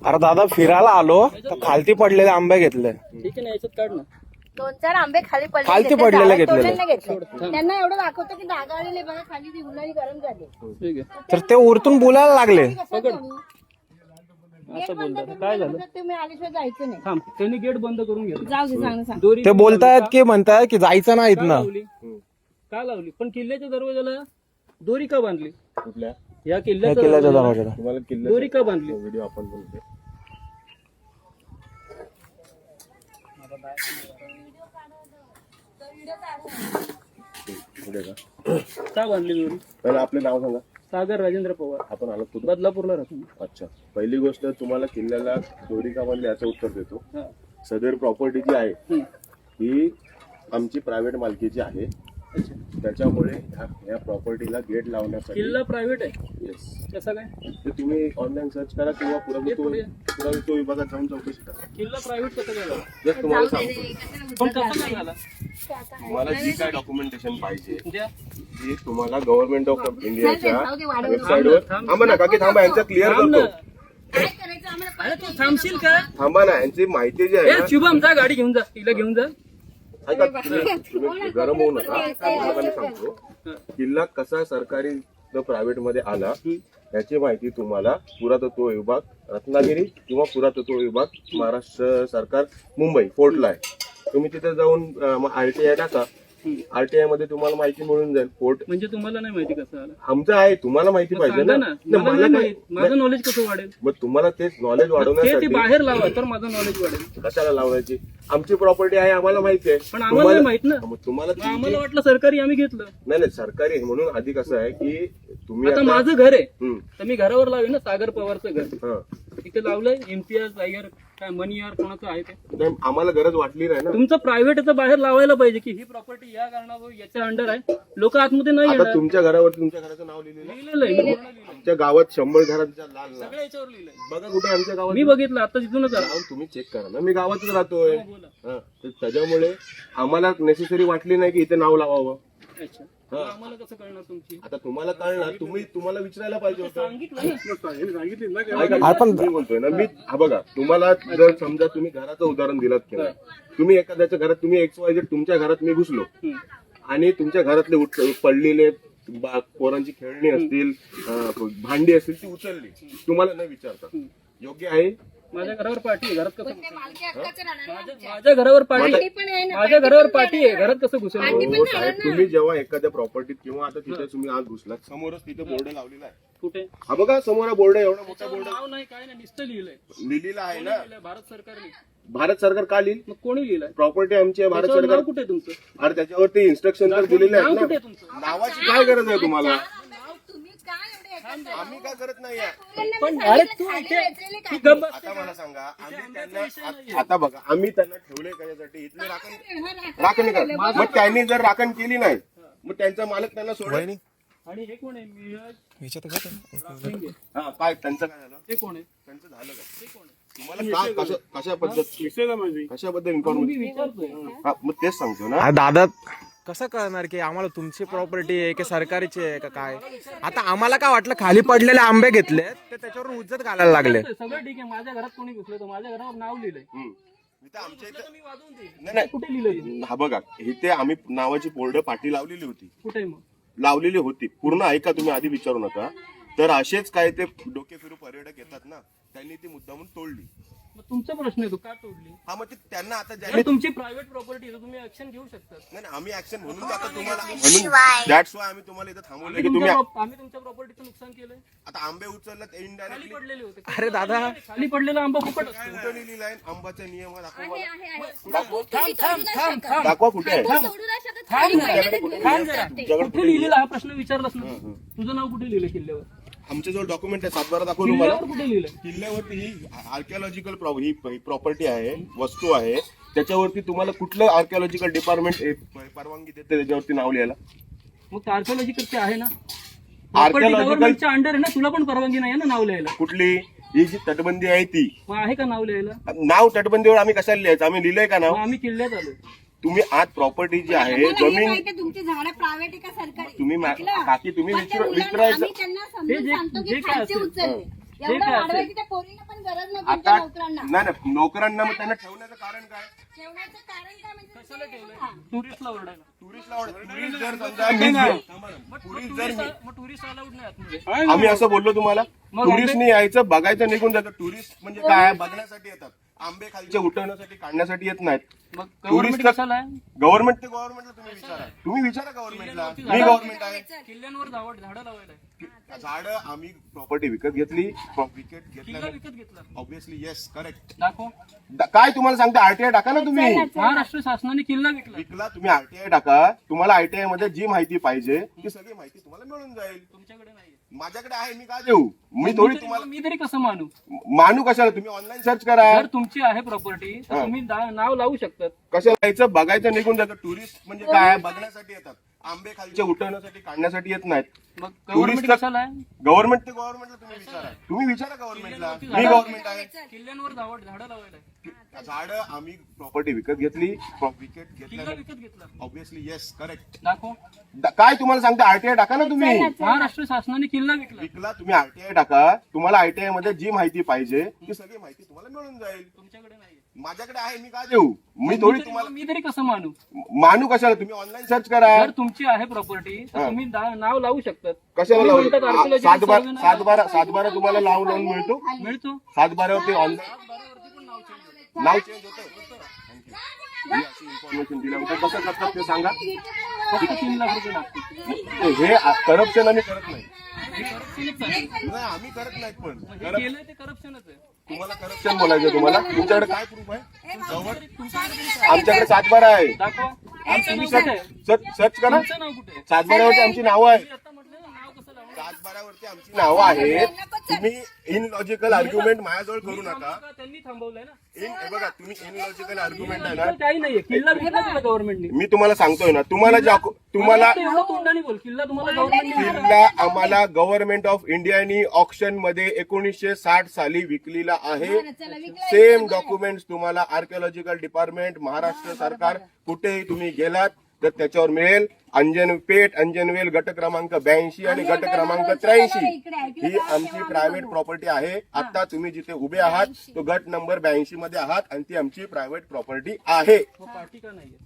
अरे दादा फिरायला आलो तर खालती पडलेले आंबे घेतले. ठीक आहे ना, याच्यात काढ ना. 2-4 आंबे खाली पडले, खालती पडलेले घेतले. त्यांना एवढं दाखवतं की जागा आलेली बघा, खाली ती उन्हाळी गरम झाली. ठीक आहे, तर ते उरतून बोलायला लागले. असं बोलतात. काय झालं? तुम्ही आल्याशिवाय जायचं नाही. थांब, त्यांनी गेट बंद करून घेतलं. जाऊ दे, सांग. दोरी ते बोलतायत की म्हणतायत की जायचं नाही का इथनं. लावली? का लावली? पण किल्ल्याच्या दरवाजाला दोरी का बांधली? कुठल्या या या किल्ल्याच्या किल्ल्याच्या दरवाजाला दरवाजाला तुम्हाला किल्ला दोरी का बांधली? व्हिडिओ आपण बोलतोय. पुढे का? का बांधली दोरी? पहिलं आपलं नाव सांगा. सागर राजेंद्र पवार, आपण आलो कुठं? बदलापूरला राहतो. अच्छा, पहिली गोष्ट तुम्हाला किल्ल्याला दोरी का बांधली याचं उत्तर देतो. हा. सदर प्रॉपर्टी जी आहे हम्म. ही आमची प्रायव्हेट मालकीची आहे. अच्छा. त्याच्यामुळे ह्या प्रॉपर्टीला गेट लावण्यासाठी किल्ला प्रायव्हेट आहे. येस, कसं काय? ते तुम्ही ऑनलाईन सर्च करा किंवा पुरातत्व विभागात जाऊन चौकशी करा. किल्ला प्रायव्हेट कसं काय झाला? जर तुम्हाला सांगतो, पण कसं काय झाला? तुम्हाला जी काय डॉक्युमेंटेशन पाहिजे द्या. ती तुम्हाला गव्हर्नमेंट ऑफ इंडियाच्या वेबसाईटवर. थांबा ना काकी, थांबा, यांचं क्लिअर थांब ना. करतो. काय करायचं आम्हाला अरे तू थांबशील का? थांबा ना, यांची माहिती जी आहे ए ना, शुभम, जा गाडी घेऊन जा, तिला घेऊन जा. ऐका, तुम्ही गरम होऊ नका. मी सांगतो, किल्ला कसा सरकारी प्रायव्हेट मध्ये आला याची माहिती तुम्हाला पुरातत्व विभाग रत्नागिरी किंवा पुरातत्व विभाग महाराष्ट्र सरकार मुंबई फोर्टला आहे. तुम्ही तिथे जाऊन RTI टाका. RTI मध्ये तुम्हाला माहिती मिळून जाईल. फोर्ट म्हणजे तुम्हाला नाही माहिती कसं आलं? आमचं आहे, तुम्हाला माहिती पाहिजे सांगा ना. ना, नाही, मला मला नाही काय- माहित. माझं नॉलेज कसं वाढेल? मग तुम्हाला तेच नॉलेज ते वाढवण्यासाठी बाहेर लावा तर माझं नॉलेज वाढेल. कशाला लावायची? आमची प्रॉपर्टी आहे, आम्हाला माहिती आहे. पण आम्हाला नाही माहित ना. मग तुम्हाला मग आम्हाला वाटलं सरकारी आम्ही घेतलं. नाही सरकारी आहे म्हणून आधी कसं आहे की तुम्ही आता माझं घर आहे हम्म, तर मी घरावर लावेन ना, सागर पवारचं घर. हा. तिथे लावलंय MPR टायगर काय मनीआर कोणाचं आहे ते. नाही, आम्हाला गरज वाटली नाही ना. तुमचं प्रायव्हेट बाहेर लावायला पाहिजे की ही प्रॉपर्टी या कारणावर याच्या अंडर आहे. लोक आतमध्ये नाही आता येणार. तुमच्या घरावरती तुमच्या घराचं नाव लिहिलेलं आहे. लिहिलेलं आहे, मी पूर्ण लिहिलंय. आमच्या गावात 100 घरांच्या लाल नाव. सगळ्या याच्यावर लिहिलंय. बघा कुठे आमच्या गावात. मी बघितलं आता तिथूनच आलं. जाऊन तुम्ही चेक करा ना, मी गावातच राहतोय. बोला. हा, तर त्याच्यामुळे आम्हाला नेसेसरी वाटली नाही की इथे नाव लावावं. अच्छा, मग आम्हाला कसं कळणार तुमची? आता तुम्हाला कळणार, तुम्हाला विचारायला पाहिजे होतं. सांगितलं ना. ऐका, आपण- मी बोलतोय ना, मी हा बघा, तुम्हाला जर समजा तुम्ही घराचं उदाहरण दिलं की नाही, तुम्ही एखाद्याच्या घरात, तुम्ही XYZ तुमच्या घरात मी घुसलो आणि तुमच्या घरातले पडलेले पोरांची खेळणी असतील, भांडी असतील, ती उचलली, तुम्हाला न विचारता योग्य आहे? माझ्या घरावर पार्टी आहे, घरात कसं ते मालकी हक्काचं राहणार ना आमच्या. माझ्या घरावर पार्टी पार्टी पण आहे ना, माझ्या घरावर पार्टी आहे, घरात कसं घुसेल? हो साहेब, तुम्ही जेव्हा एखाद्या प्रॉपर्टीत किंवा आता तिथे तुम्ही आज घुसलात, समोरच तिथे बोर्ड लावलेला आहे. कुठे? हा बघा समोर बोर्ड आहे, एवढा मोठा बोर्ड नाव नाही, काय नाही, नुसतं लिहिलंय. लिहिलेला आहे ना. लिहिलंय, भारत सरकारने. भारत सरकार का लिहिल? मग कोणी लिहिलंय? प्रॉपर्टी आमची आहे, भारत त्याच्यावर सरकार. नाव कुठे आहे तुमचं? अरे त्याच्यावरती इन्स्ट्रक्शन तर दिलेले नाव आहेत कुठे ना. आहे तुमचं? नावाची काय गरज आहे तुम्हाला? नाव तुम्ही काय एवढे एकत्र आम्ही काय करत नाहीये. पण अरे तू इथे तू गप्प बस. आता मला सांगा, आम्ही त्यांना आता बघा, आम्ही त्यांना ठेवले कशासाठी? इथले राखण करा. मग त्यांनी जर राखण केली नाही, मग त्यांचा मालक त्यांना सोडेल. आणि हे कोण आहे? मिराज हा, काय त्यांचं काय झालं? ते कोण आहे? त्यांचं झालं का? ते कोण आहे? तुम्हाला कशाबद्दल इन्फॉर्मेशन? मी विचारतोय. मग तेच सांगतो ना. हा दादा कसं कळणार की आम्हाला तुमची प्रॉपर्टी आहे की सरकारची आहे का काय? आता आम्हाला काय वाटलं खाली पडलेले आंबे घेतले ते त्याच्यावरून उज्जत घालायला लागले. सगळं ठीक आहे. माझ्या घरात कोणी घुसलं तर माझ्या घरावर नाव लिहिलंय. इथं आमच्या इथं मी वाजवून देईन. नाही, नाही. कुठे लिहिलंय? हा बघा, इथे आम्ही नावाची बोर्ड पाटी लावलेली होती. कुठे आहे मग? लावलेली होती. पूर्ण ऐका, तुम्ही आधी विचारू नका. तर असेच काय ते डोके फिरू पर्यटक येतात ना, त्यांनी ती मुद्दामून तोडली. मग तुमचा प्रश्न आहे, तो का तोडली? हा, मग ते त्यांना आता जर ज्यांनी तुमची प्रायव्हेट प्रॉपर्टी आहे तुम्ही ऍक्शन घेऊ शकता. नाही नाही, आम्ही ऍक्शन म्हणून आता तुम्हाला म्हणून दॅट्स वाय आम्ही तुम्हाला इथं थांबवलं की तुम्ही आम्ही तुमच्या प्रॉपर्टीचं नुकसान केलंय. आता आंबे उचललात खाली इनडायरेक्टली. पडलेले होते. अरे दादा खाली पडलेला आंबा फुकट असतो. कुठं लिहिलेलं आहे आंबाचा नियम हा दाखवा मला. थांब दाखवा कुठे आहे? सोडू नाही शकत. खाली पडलेले तुमच्याकडे कुठे लिहिलेला? हा प्रश्न विचारलास ना. तुझं नाव कुठे लिहिलं किल्ल्यावर? आमच्याजवळ डॉक्युमेंट आहे, 7/12 दाखवू तुम्हाला. किल्ल्यावर कुठे लिहिलं? किल्ल्यावरती ही आर्किओलॉजिकल ही प्रॉपर्टी आहे, वस्तू आहे. त्याच्यावरती तुम्हाला कुठलं आर्किओलॉजिकल डिपार्टमेंट परवानगी देते त्याच्यावरती नाव लिहायला? मग आर्किओलॉजिकलचे आहे ना. Archaeological- गव्हर्नमेंटच्या अंडर आहे ना, तुला पण परवानगी नाही आहे ना नाव लिहायला. कुठली? ही जी तटबंदी आहे ती. मग आहे का नाव लिहायला? नाव तटबंदीवर आम्ही कशाला लिहायचं? आम्ही लिहिलंय का नाव? मग आम्ही किल्ल्यात आलोय. तुम्ही आज प्रॉपर्टी जी आहे आम्हाला हे जमीन माहिती आहे तुमची झाडं प्रायव्हेट आहे का सरकारी तुम्ही ऐकलं? काकी तुम्ही पण त्या मुलांना विचारायचं आम्ही त्यांना समजून जे- सांगतो जे की काय खालचे असेल. उचलले जे एवढं काय असेल. वाढवायची त्या पोरींना पण गरज नाही तुमच्या आता नोकरांना नाही नोकरांना मग त्यांना ठेवण्याचं कारण काय ठेवण्याचं कारण काय म्हणजे कशाला ठेवलंय टुरिस्टला ओरडायला टुरिस्ट जर समजा मग टुरिस्ट अलाउड नाही आतमध्ये. आम्ही असं बोललो तुम्हाला मग टुरिस्टनी यायचं बघायचं निघून जातं टुरिस्ट म्हणजे काय बघण्यासाठी येतात आंबे खालचे उठवण्यासाठी काढण्यासाठी येत नाहीत मग गव्हर्नमेंट टुरिस्टला- कशाला आहे? गव्हर्नमेंटला तुम्ही विचारा गव्हर्नमेंटला मी गव्हर्नमेंट आहे किल्ल्यांवर झाडं लावायला आहे. झाडं आम्ही प्रॉपर्टी विकत घेतली विकत किल्ला घेतल्या विकत घेतला. ऑब्विसली येस करेक्ट दाखव. काय तुम्हाला सांगता आरटीआय टाका ना तुम्ही महाराष्ट्र शासनाने किल्ला विकला. विकला तुम्ही आरटीआय टाका तुम्हाला आरटीआय मध्ये जी माहिती पाहिजे ती सगळी माहिती तुम्हाला मिळून जाईल तुमच्याकडे नाहीये. माझ्याकडे आहे मी का देऊ मी थोडी तुम्हाला मी तरी कसं मानू? मानू कशाला तुम्ही ऑनलाईन सर्च करा जर तुमची आहे प्रॉपर्टी तर तुम्ही नाव लावू शकतात. कशाला यायचं बघायचं निघून जातं टुरिस्ट म्हणजे काय बघण्यासाठी येतात आंबे खालचे उठवण्यासाठी काढण्यासाठी येत नाहीत मग गव्हर्नमेंट कशाला आहे? गव्हर्नमेंटला तुम्ही विचारा गव्हर्नमेंटला मी गव्हर्नमेंट आहे किल्ल्यांवर झाडं लावायला आहे. झाडं आम्ही प्रॉपर्टी विकत घेतली विकत किल्ला घेतल्या विकत घेतला. ऑब्विसली येस करेक्ट दाखव. काय तुम्हाला सांगता आरटीआय टाका ना तुम्ही महाराष्ट्र शासनाने किल्ला विकला. विकला तुम्ही आरटीआय टाका तुम्हाला आरटीआय मध्ये जी माहिती पाहिजे ती सगळी माहिती तुम्हाला मिळून जाईल तुमच्याकडे नाहीये. माझ्याकडे आहे मी का देऊ मी थोडी तुम्हाला मी तरी कसं मानू? मानू कशाला तुम्ही ऑनलाईन सर्च करा जर तुमची आहे प्रॉपर्टी तर तुम्ही नाव लावू शकतात. कशाला तुम्ही म्हणतात लावू archaeological survey नाही. सातबारा तुम्हाला लावून मिळतो मिळतो. सातबारावरती ऑनलाईन नाव चेंज होतं इन्फॉर्मेशन दिल्याबद्दल कसं करतात ते सांगा फक्त 3 लाख रुपये लागतील. हे करप्शन आम्ही करत नाही हे corruptionच आहे. नाही आम्ही करत नाहीत पण हे केलंय ते करप्शनच आहे. तुम्हाला करप्शन बोलायचं तुम्हाला तुमच्याकडे काय प्रूफ आहे तुमच्याकडे आमच्याकडे सातबारा आहे दाखवा. आमचं नाव कुठे आहे? सर्च करा तुमचं नाव कुठे आहे? सातबारावरती आमची नावं आहेत मी आता म्हटलं ना, नाव कसं लावणार? सातबारावरती आमची नावं आहेत तुम्ही इनलॉजिकल आर्ग्युमेंट माझ्याजवळ करू नका का त्यांनी थांबवलंय ना? हे बघा तुम्ही इनलॉजिकल आर्ग्युमेंट आहे ना तर काही नाहीये. किल्ला विकला तुला गव्हर्नमेंटने. मी तुम्हाला सांगतोय ना तुम्हाला एवढं तोंडाने बोल. किल्ला तुम्हाला गव्हर्नमेंटने किल्ला आम्हाला गव्हर्नमेंट ऑफ इंडियानी ऑक्शन मध्ये 1960 साली विकलेला आहे सेम डॉक्युमेंट्स तुम्हाला आर्किओलॉजिकल डिपार्टमेंट महाराष्ट्र सरकार कुठेही तुम्ही गेलात तर त्याच्यावर मिळेल अंजनवेल गट क्रमांक 82 आणि गट क्रमांक 83 ही आमची प्रायव्हेट प्रॉपर्टी आहे आता तुम्ही जिथे उभे आहात तो गट नंबर 82 मध्ये आहात आणि ती आमची प्रायव्हेट प्रॉपर्टी आहे मग पार्टी का नाहीये?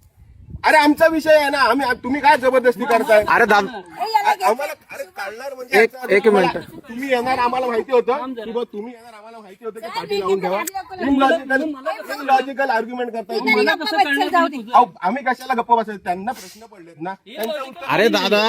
अरे आमचा विषय आहे ना तुम्ही काय जबरदस्ती करताय अरे दादा आम्हाला अरे काढणार म्हणजे एक तुम्हाला- मिनिट. तुम्ही येणार आम्हाला माहिती होतं की बा तुम्ही येणार आम्हाला माहिती होतं की पाठी लावून ठेवा इनलॉजिकल आर्ग्युमेंट करताय तुम्ही. मला कसं कळणार तुम्ही तुझं? अहो, आम्ही कशाला गप्पा बसायचं त्यांना प्रश्न पडलेत ना त्यांचं उत्तर अरे दादा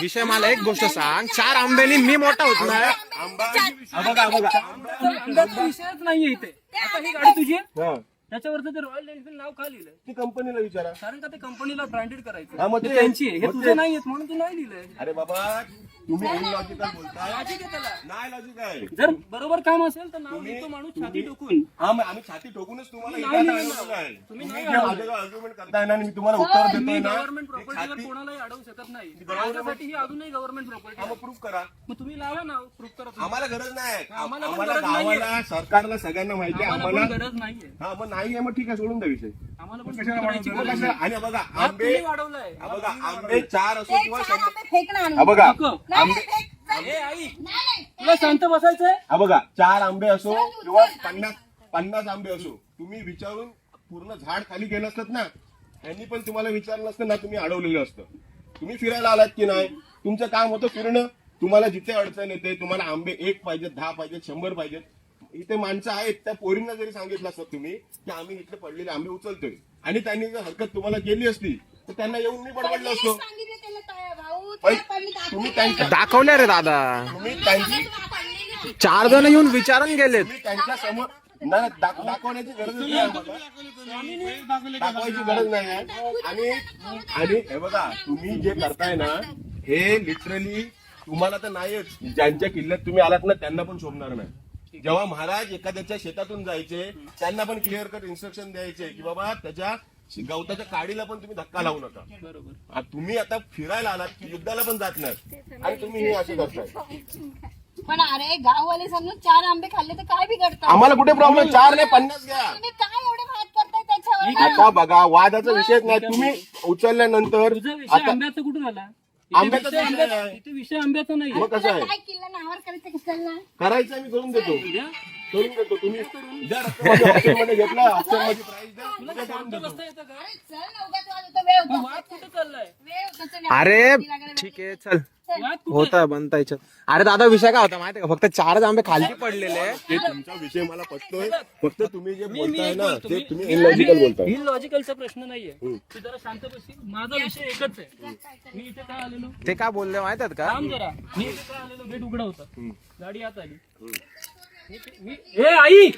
विषय मला एक गोष्ट सांग 4 आंब्यानी मी मोठा होत नाही आंबा बघा आंब्याचा विषयच नाहीये इथे. आता ही गाडी तुझी आहे? हा त्याच्यावरचं ते रॉयल एनफिल्ड नाव का लिहिलंय? ती कंपनीला विचारा कारण का ते कंपनीला ब्रँडेड करायचं. हा, मग ते ते- त्यांची आहे. हे मग तुझं ते- नाहीये म्हणून तू नाही लिहिलंय. अरे बाबा तुम्ही इनलॉजिकल बोलताय लॉजिक आहे त्याला. नाही लॉजिक आहे जर बरोबर काम असेल तर नाव लिहितो माणूस छाती टोकून. हा मग आम्ही छाती ठोकूनच तुम्हाला नाही इकडे लिहिलं. आणलेलं आहे. तुम्ही तुम्ही नाही जे आणलं. माझ्यावर आर्ग्युमेंट करताय ना आणि मी तुम्हाला उत्तर तुम्ही देतोय ना गव्हर्नमेंट ती प्रॉपर्टीवर छाती- कोणालाही अडवू शकत नाही. माझ्यासाठी ही अजूनही गव्हर्नमेंट प्रॉपर्टी हा, आहे. मग प्रूफ करा मग तुम्ही लावा ना प्रूफ करा तुम्ही. आम्हाला गरज नाही आम्हाला पण आम्हाला गरज नाहीये. गावाला सरकारला सगळ्यांना माहिती आहे आम्हाला आम्हाला पण गरज नाहीये. हा मग नाहीये मग ठीक आहे सोडून द्या विषय आम्हाला पण कशाला करायची वाढवताय? गरज नाही. आणि बघा हा, आंबे तुम्ही वाढवलंय. हा, बघा आंबे 4 असो किंवा 100 फेकणार हा बघा नको. आंबे ए आई तुला शांत बसायचंय. हा बघा 4 आंबे असो किंवा 50 आंबे असो तुम्ही विचारून पूर्ण झाड खाली गेलं असतात ना त्यांनी पण तुम्हाला विचारलं असतं ना तुम्ही अडवलेलं असतं तुम्ही फिरायला आलात की नाही तुमचं काम होतं फिरणं तुम्हाला जिथे अडचण येते तुम्हाला आंबे 1 पाहिजेत 10 पाहिजेत 100 पाहिजेत इथे माणसं आहेत त्या पोरींना जरी सांगितलं असतं तुम्ही की आम्ही इथे पडलेले आंबे उचलतोय आणि त्यांनी जर हरकत तुम्हाला केली असती तर त्यांना येऊन मी बडबडलो असतो सांगितलं त्याला भाऊ पण तुला पडली तुम्ही त्यांच्या दाखवले रे दादा तुम्ही त्यांची 4 जण येऊन विचारून गेलेत तुम्ही त्यांच्या समोर नाही दाखवण्याची गरज नाही आम्हाला. दाखवायची गरज नाही आहे आणि आणि हे बघा तुम्ही जे करताय ना हे लिटरली तुम्हाला तर नाहीच ज्यांच्या किल्ल्यात तुम्ही आलात ना त्यांना पण शोभणार नाही जेव्हा महाराज एखाद्याच्या शेतातून जायचे त्यांना पण क्लिअर कट इन्स्ट्रक्शन द्यायचे की बाबा त्याच्या गवताच्या काडीला पण तुम्ही धक्का लावू नका बरोबर. तुम्ही आता फिरायला आलात की युद्धाला पण जात नाही आणि तुम्ही हे असे करताय पण अरे गाववाले समजून 4 आंबे खाल्ले तर काय बिघडतं आम्हाला कुठे प्रॉब्लेम 4 नाही 50 घ्या तुम्ही काय एवढे भात करताय त्याच्यावर आता बघा वादाचा विषयच नाही. तुम्ही उचलल्यानंतर तुझा विषय आता आंब्याचा कुठून आला? आंब्याचा इथे विषय आहे. इथे विषय आंब्याचा नाही. मग कसं आहे काय किल्ला नावावर करायचं कशाला? करायचं मी करून देतो. उद्या करून देतो. तुम्ही द्या रक्कम ऑप्शनमध्ये घेतला ऑप्शनमध्ये प्राइस द्या. तुला शांत बसता येतं का? अरे चल ना, उगाच वाद होतो, वेळ होतो. वाद कुठे चाललाय? वेळ होतो, चल. अरे ठीक आहे चल वाद कुठे? होता बनता याच्यात. अरे दादा विषय काय होता माहितीये का, फक्त 4 आंबे खाली पडलेले. ते तुमचा विषय मला पटतोय. फक्त तुम्ही जे बोलताय ना ते तुम्ही इलॉजिकल बोलताय. ही लॉजिकलचा प्रश्न नाहीये. तू जरा शांत बसशील. माझा विषय एकच आहे. मी इथे काय आलेलो? ते काय बोलले माहितीये का, थांब जरा. मी इथे काय आलेलो? गेट उघडा होता. गाडी आत आली. ए आई,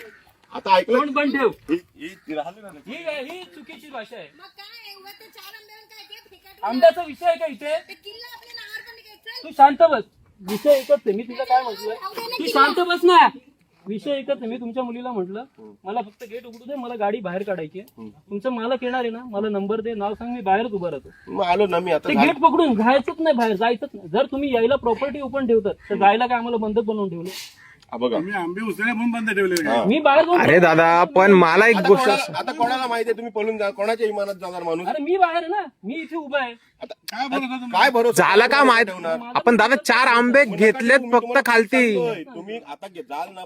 आता ऐकलं तोंड बंद ठेव. ही राहिली ना. ही चुकीची भाषा आहे. मग काय, उगाच ते 4 आंब्यावर काय ते फिकट आंब्याचा विषय आहे का इथे? ते किल्ला आपल्या नावावर पण घ्यायचं. तू शांत बस. विषय एकच आहे. मी तुला काय म्हटलं? तू शांत बस ना. विषय एकच आहे. मी तुमच्या मुलीला म्हटलं मला फक्त गेट उघडू दे, मला गाडी बाहेर काढायची आहे. तुमचं मालक येणार आहे ना, मला नंबर दे, नाव सांग, मी बाहेरच उभा राहतो. मग आलो ना मी आता. ते गेट पकडून जायचंच नाही, बाहेर जायचंच नाही. जर तुम्ही यायला प्रॉपर्टी ओपन ठेवतात तर जायला काय आम्हाला बंधक बनवून ठेवलं? हा बघा आंबे उचलले म्हणून बंद ठेवले. हा. मी बाहेर जाऊन अरे दादा पण मला एक आता गोष्ट आता कोणाला माहिती आहे तुम्ही पळून जा, कोणाच्या इमानात जाणार माणूस? अरे मी बाहेर आहे ना, मी इथे उभा आहे. काय भरोसा झाला का माहित, आपण दादा 4 आंबे घेतलेत फक्त खालती. तुम्ही आता जाल ना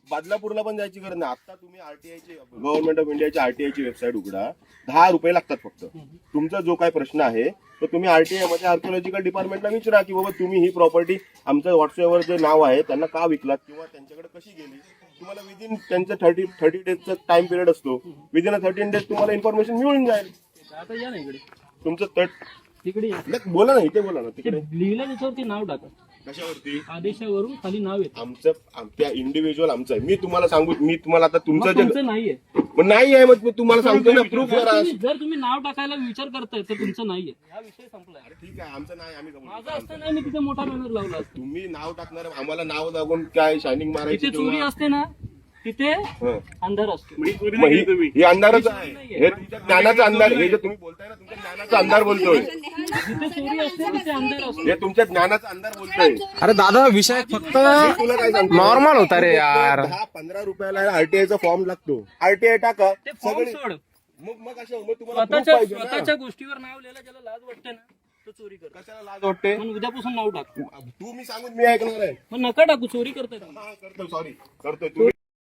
बदलापूरला पण जायची गरज नाही. आता तुम्ही आरटीआयची गव्हर्नमेंट ऑफ इंडियाची आरटीआयची वेबसाईट उघडा. 10 रुपये लागतात फक्त. तुमचा जो काय प्रश्न आहे तो तुम्ही आरटीआय मध्ये आर्किओलॉजिकल डिपार्टमेंटला विचारा की बाबा तुम्ही ही प्रॉपर्टी आमचं व्हॉट्सअपवर जे नाव आहे त्यांना का विकलात किंवा त्यांच्याकडे कशी गेली. तुम्हाला विदिन त्यांचं 30 डेजचा टाइम पिरियड असतो. विदिन 13 डेज तुम्हाला इन्फॉर्मेशन मिळून जाईल. आता या ना इकडे, तुमचं तट तिकडे या. बोला ना, इथे बोला ना, ते तिकडे लिहिलं त्याच्यावरती नाव टाका. कशावरती? आदेशावरून खाली नाव येतं. आमचं त्या इंडिव्हिज्युअल आमचं आहे. मी तुम्हाला आता तुमचं मग जे तुमचं नाहीये. मग नाही आहे मग तुम्हाला सांगतो ना प्रूफ करा. जर तुम्ही नाव टाकायला विचार करताय तर तुमचं नाहीये. हा विषय संपलाय. ठीक आहे आमचं नाही, आम्ही कबूल माझं करतो. असतं नाही, मी तिथे मोठा बॅनर लावला असतो. तुम्ही नाव टाकणार आम्हाला नाव लागून काय शायनिंग मारायची तिथे चोरी किंवा- असते ना, तिथे हं. अंधार असतो. मग ही अंधारच आहे. हे तुमच्या ज्ञानाचा अंधार. हे जे तुम्ही बोलताय ना तुमच्या ज्ञानाचा अंधार बोलतोय. जिथे चोरी असते तिथे अंधार असतो. हे तुमच्या ज्ञानाचा अंधार बोलतोय. अरे दादा विषय फक्त तुला काय सांगतो नॉर्मल होता रे यार. 10-15 रुपयाला आरटीआयचा फॉर्म लागतो. आरटीआय टाका ते फॉर्म सगळे. सोड. मग अशा मग तुम्हाला proof पाहिजे ना. स्वतःच्या गोष्टीवर नाव लिहायला ज्याला लाज वाटते ना, तो चोरी करतो. कशाला लाज वाटते? पण उद्यापासून नाव टाक. तू मी सांगून मी ऐकणार आहे. मग नका टाकू, चोरी करताय तुम्ही. हा, करतोय, सॉरी करतोय. तुम्ही